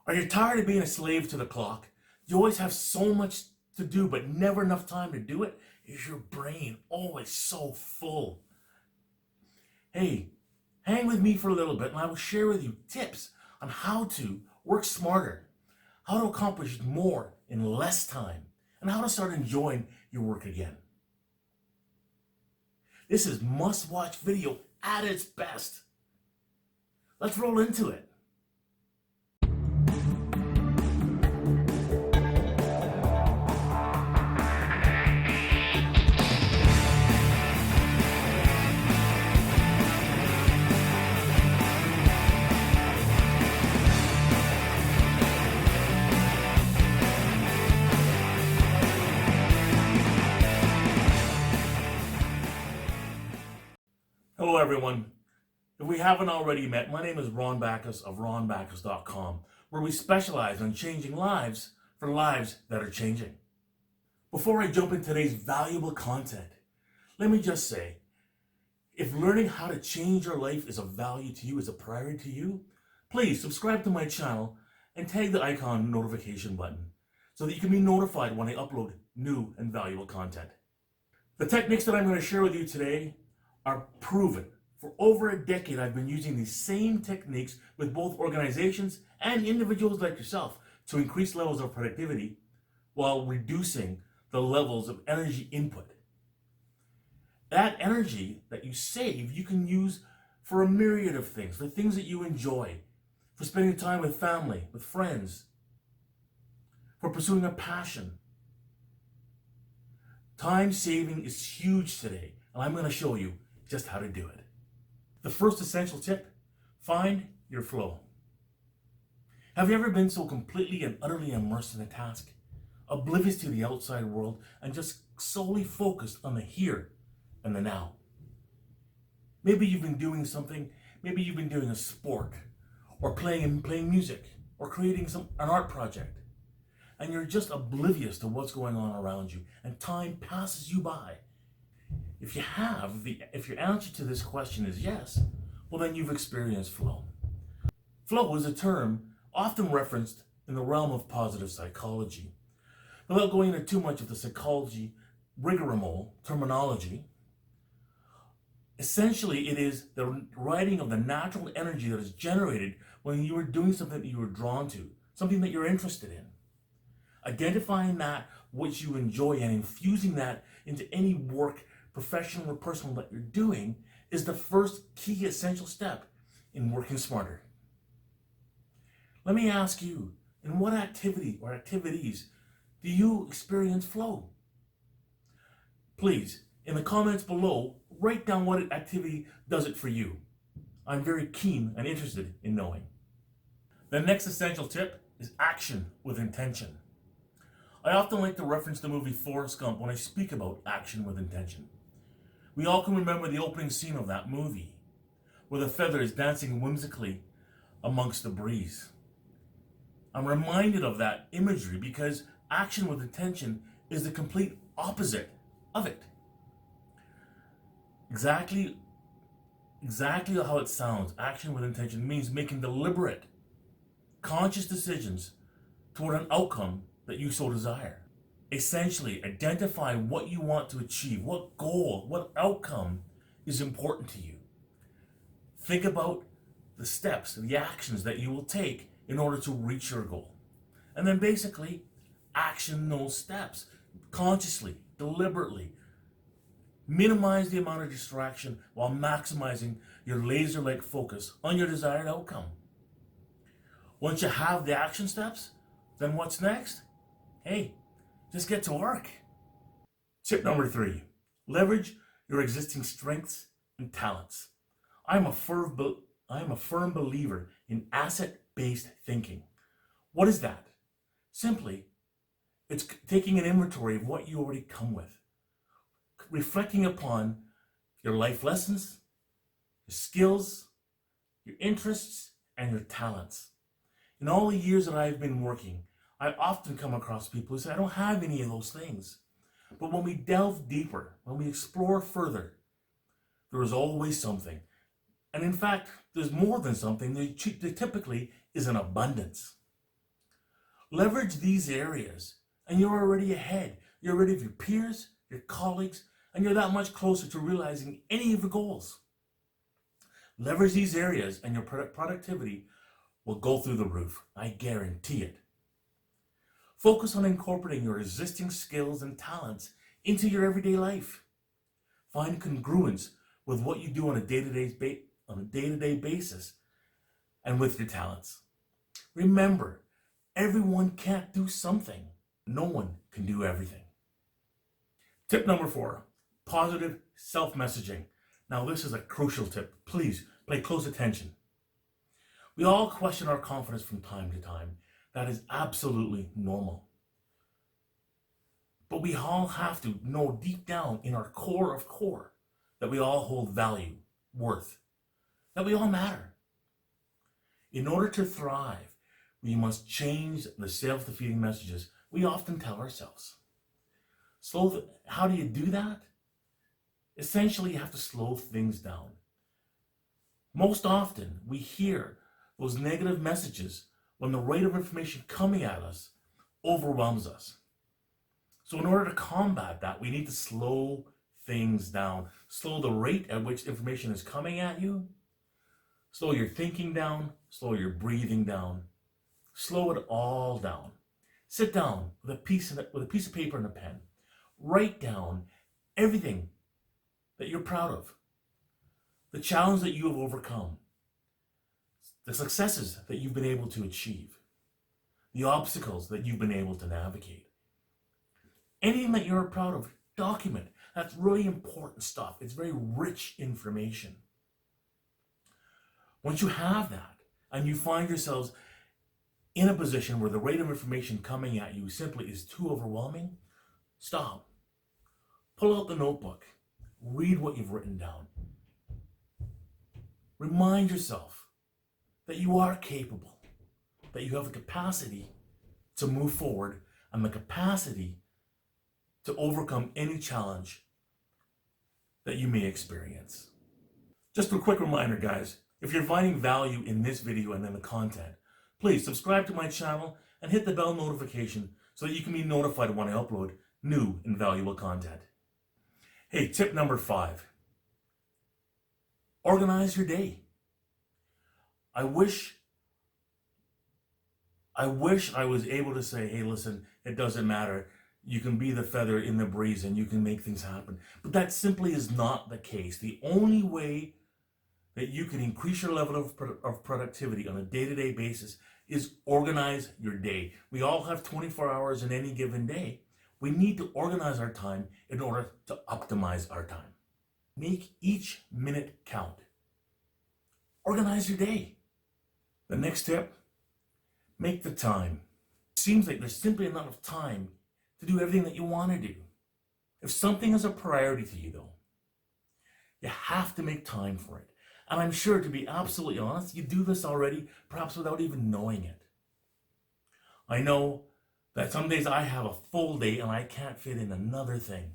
Are you tired of being a slave to the clock? You always have so much to do, but never enough time to do it? Is your brain always so full? Hey, hang with me for a little bit and I will share with you tips on how to work smarter, how to accomplish more in less time, and how to start enjoying your work again. This is must-watch video at its best. Let's roll into it. Hello everyone. If we haven't already met, my name is Ron Bacchus of ronbacchus.com, where we specialize in changing lives for lives that are changing. Before I jump into today's valuable content, let me just say, if learning how to change your life is of value to you, is a priority to you, please subscribe to my channel and tag the icon notification button so that you can be notified when I upload new and valuable content. The techniques that I'm going to share with you today are proven. For over a decade, I've been using these same techniques with both organizations and individuals like yourself to increase levels of productivity while reducing the levels of energy input. That energy that you save, you can use for a myriad of things, for things that you enjoy, for spending time with family, with friends, for pursuing a passion. Time saving is huge today, and I'm going to show you just how to do it. The first essential tip, find your flow. Have you ever been so completely and utterly immersed in a task, oblivious to the outside world, and just solely focused on the here and the now? Maybe you've been doing something, maybe you've been doing a sport, or playing music, or creating an art project, and you're just oblivious to what's going on around you, and time passes you by. If your answer to this question is yes, well then you've experienced flow. Flow is a term often referenced in the realm of positive psychology. Without going into too much of the psychology rigmarole terminology, essentially it is the writing of the natural energy that is generated when you are doing something that you are drawn to, something that you're interested in. Identifying that which you enjoy and infusing that into any work, professional or personal, that you're doing is the first key essential step in working smarter. Let me ask you, in what activity or activities do you experience flow? Please, in the comments below, write down what activity does it for you. I'm very keen and interested in knowing. The next essential tip is action with intention. I often like to reference the movie Forrest Gump when I speak about action with intention. We all can remember the opening scene of that movie, where the feather is dancing whimsically amongst the breeze. I'm reminded of that imagery because action with intention is the complete opposite of it. Exactly how it sounds. Action with intention means making deliberate, conscious decisions toward an outcome that you so desire. Essentially, identify what you want to achieve, what goal, what outcome is important to you. Think about the steps, the actions that you will take in order to reach your goal. And then basically, action those steps consciously, deliberately. Minimize the amount of distraction while maximizing your laser-like focus on your desired outcome. Once you have the action steps, then what's next? Hey, just get to work. Tip number 3, leverage your existing strengths and talents. I'm a firm believer in asset-based thinking. What is that? Simply, it's taking an inventory of what you already come with, reflecting upon your life lessons, your skills, your interests, and your talents. In all the years that I've been working, I often come across people who say, I don't have any of those things. But when we delve deeper, when we explore further, there is always something. And in fact, there's more than something. There typically is an abundance. Leverage these areas and you're already ahead. You're ahead of your peers, your colleagues, and you're that much closer to realizing any of your goals. Leverage these areas and your productivity will go through the roof. I guarantee it. Focus on incorporating your existing skills and talents into your everyday life. Find congruence with what you do on a day-to-day basis and with your talents. Remember, everyone can't do something. No one can do everything. Tip number 4, positive self-messaging. Now this is a crucial tip. Please pay close attention. We all question our confidence from time to time. That is absolutely normal. But we all have to know deep down in our core of core that we all hold value, worth, that we all matter. In order to thrive, we must change the self-defeating messages we often tell ourselves. How do you do that? Essentially, you have to slow things down. Most often, we hear those negative messages when the rate of information coming at us overwhelms us. So in order to combat that, we need to slow things down. Slow the rate at which information is coming at you. Slow your thinking down. Slow your breathing down. Slow it all down. Sit down with a piece of paper and a pen. Write down everything that you're proud of. The challenge that you have overcome. The successes that you've been able to achieve. The obstacles that you've been able to navigate. Anything that you're proud of, document. That's really important stuff. It's very rich information. Once you have that, and you find yourselves in a position where the rate of information coming at you simply is too overwhelming, stop. Pull out the notebook. Read what you've written down. Remind yourself that you are capable, that you have the capacity to move forward and the capacity to overcome any challenge that you may experience. Just a quick reminder, guys, if you're finding value in this video and in the content, please subscribe to my channel and hit the bell notification so that you can be notified when I upload new and valuable content. Hey, tip number 5. Organize your day. I wish I was able to say, hey, listen, it doesn't matter. You can be the feather in the breeze and you can make things happen. But that simply is not the case. The only way that you can increase your level of productivity on a day-to-day basis is organize your day. We all have 24 hours in any given day. We need to organize our time in order to optimize our time. Make each minute count. Organize your day. The next tip, make the time. It seems like there's simply not enough time to do everything that you want to do. If something is a priority to you, though, you have to make time for it. And I'm sure, to be absolutely honest, you do this already, perhaps without even knowing it. I know that some days I have a full day and I can't fit in another thing.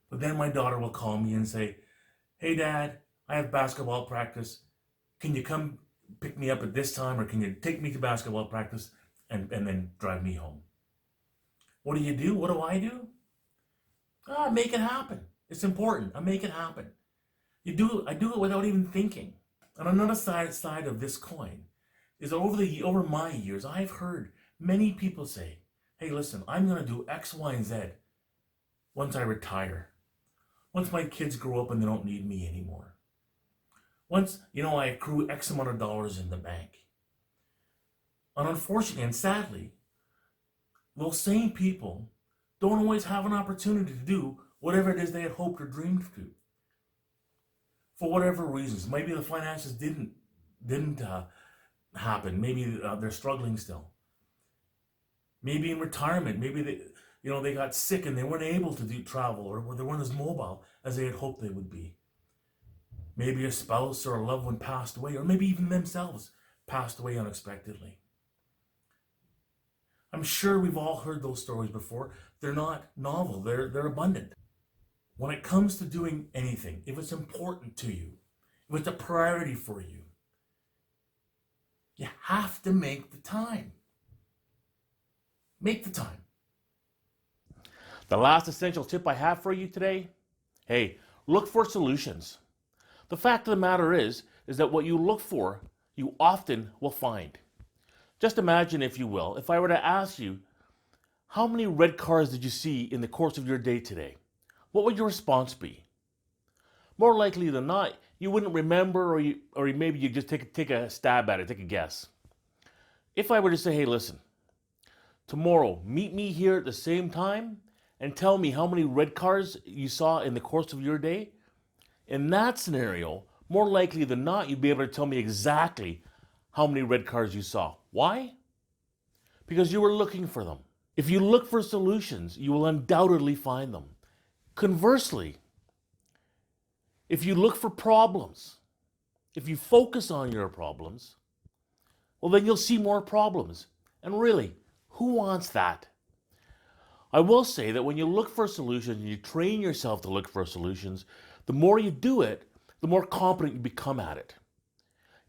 But then my daughter will call me and say, hey, Dad, I have basketball practice. Can you come pick me up at this time, or can you take me to basketball practice and then drive me home? What do? What do I do? I make it happen. It's important. I make it happen. I do it without even thinking. And another side of this coin is over my years, I've heard many people say, hey, listen, I'm going to do X, Y, and Z once I retire. Once my kids grow up and they don't need me anymore. Once, I accrue X amount of dollars in the bank. And unfortunately and sadly, those same people don't always have an opportunity to do whatever it is they had hoped or dreamed to. For whatever reasons. Maybe the finances didn't happen. Maybe they're struggling still. Maybe in retirement, maybe they got sick and they weren't able to travel, or they weren't as mobile as they had hoped they would be. Maybe a spouse or a loved one passed away, or maybe even themselves passed away unexpectedly. I'm sure we've all heard those stories before. They're not novel, they're abundant. When it comes to doing anything, if it's important to you, if it's a priority for you, you have to make the time. Make the time. The last essential tip I have for you today, hey, look for solutions. The fact of the matter is that what you look for, you often will find. Just imagine, if you will, if I were to ask you, how many red cars did you see in the course of your day today? What would your response be? More likely than not, you wouldn't remember, or maybe you just take a stab at it, take a guess. If I were to say, hey, listen, tomorrow, meet me here at the same time and tell me how many red cars you saw in the course of your day, in that scenario, more likely than not, you'd be able to tell me exactly how many red cars you saw. Why? Because you were looking for them. If you look for solutions, you will undoubtedly find them. Conversely, if you look for problems, if you focus on your problems, well, then you'll see more problems. And really, who wants that? I will say that when you look for solutions and you train yourself to look for solutions, the more you do it, the more competent you become at it.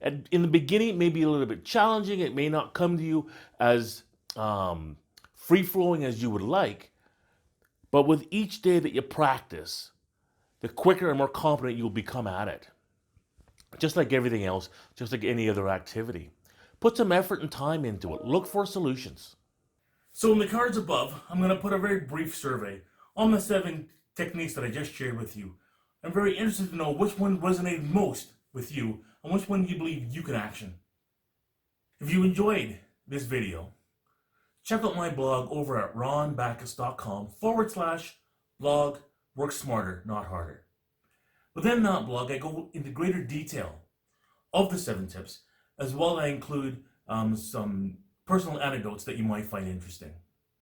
And in the beginning, it may be a little bit challenging. It may not come to you as free-flowing as you would like. But with each day that you practice, the quicker and more competent you'll become at it. Just like everything else, just like any other activity. Put some effort and time into it. Look for solutions. So in the cards above, I'm going to put a very brief survey on the 7 techniques that I just shared with you. I'm very interested to know which one resonated most with you and which one you believe you can action. If you enjoyed this video, check out my blog over at ronbacchus.com/blog Work Smarter, Not Harder. Within that blog, I go into greater detail of the 7 tips, as well as I include some personal anecdotes that you might find interesting.